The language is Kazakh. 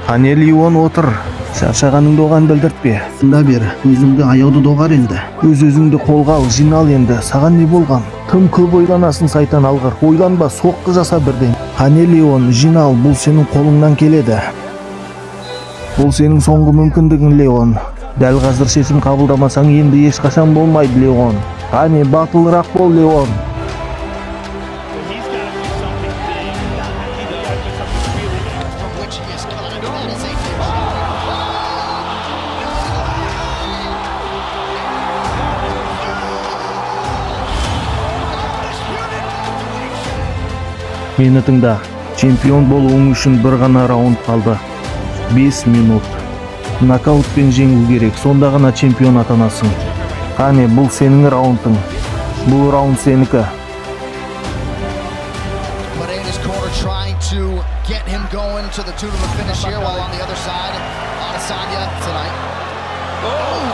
Кане Леон отыр. Шаршаганыңды оған білдіртпе. Да бер, өзүңдү аяуды догар энди. Өз-өзүңдү колго ал, жинал энди. Саган не болгон? Тым көп ойланасың сайтан алгыр. Ойланба, сокку жаса бирден. Кане Леон, жинал, бул сенин колуңдан келеди. Бул сенин соңгу мүмкүндүгүң, Леон. Дәл азыр чечим кабылдамасаң энди эч качан болмайды, Леон. Кане, батылыраак бол, Леон. Мени тыңда. Чемпион болууң үчүн бир гана раунд калды. 5 минут. Нокаутпен жеңүү керек. Сонда гана чемпион атанасың. Кане, бул сенин раундуң. Бул раунд сеники. Moreira's corner trying to get him going to the finish here, while on the other side, Adesanya tonight. Oh!